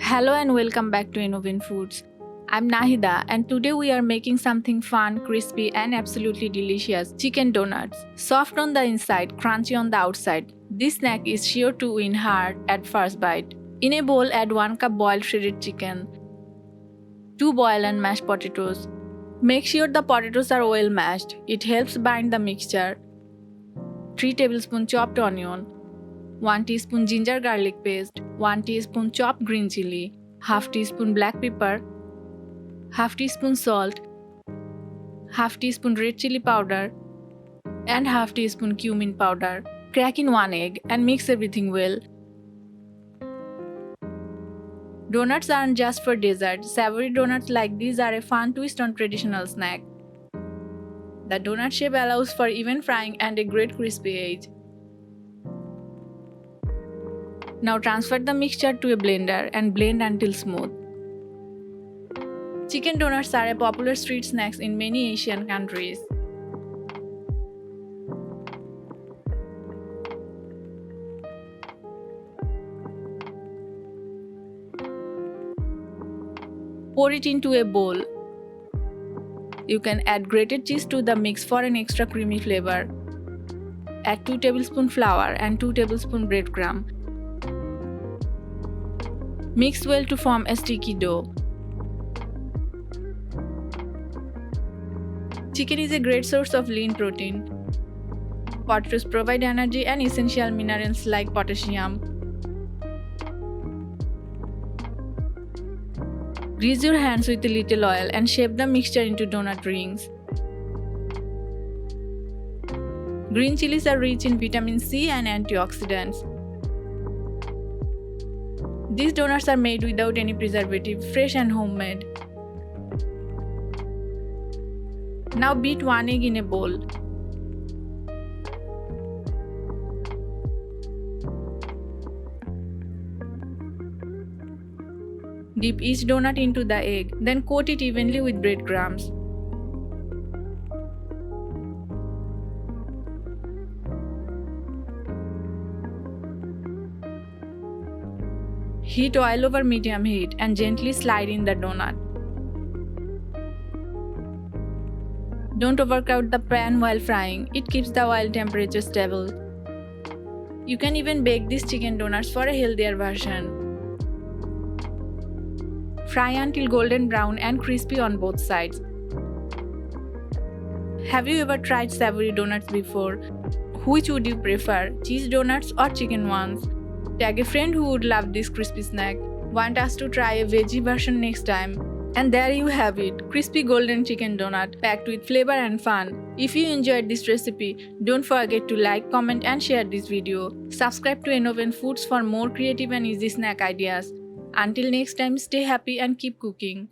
Hello and welcome back to Innovin Foods. I'm Nahida and today we are making something fun, crispy and absolutely delicious chicken donuts. Soft on the inside, crunchy on the outside. This snack is sure to win heart at first bite. In a bowl, add 1 cup boiled shredded chicken, 2 boiled and mashed potatoes. Make sure the potatoes are well mashed. It helps bind the mixture. 3 tablespoons chopped onion, 1 teaspoon ginger garlic paste, 1 teaspoon chopped green chili, half teaspoon black pepper, half teaspoon salt, half teaspoon red chili powder, and half teaspoon cumin powder. Crack in 1 egg and mix everything well. Donuts aren't just for dessert. Savory donuts like these are a fun twist on traditional snack. The donut shape allows for even frying and a great crispy edge. Now transfer the mixture to a blender and blend until smooth. Chicken donuts are a popular street snack in many Asian countries. Pour it into a bowl. You can add grated cheese to the mix for an extra creamy flavor. Add 2 tablespoons flour and 2 tablespoons breadcrumb. Mix well to form a sticky dough. Chicken is a great source of lean protein. Potatoes provide energy and essential minerals like potassium. Grease your hands with a little oil and shape the mixture into donut rings. Green chilies are rich in vitamin C and antioxidants. These donuts are made without any preservative, fresh and homemade. Now beat 1 egg in a bowl. Dip each donut into the egg, then coat it evenly with breadcrumbs. Heat oil over medium heat and gently slide in the donut. Don't overcrowd the pan while frying, it keeps the oil temperature stable. You can even bake these chicken donuts for a healthier version. Fry until golden brown and crispy on both sides. Have you ever tried savory donuts before? Which would you prefer, cheese donuts or chicken ones? Tag a friend who would love this crispy snack. Want us to try a veggie version next time? And there you have it, crispy golden chicken donut packed with flavor and fun. If you enjoyed this recipe, don't forget to like, comment and share this video. Subscribe to Innovin Foods for more creative and easy snack ideas. Until next time, stay happy and keep cooking.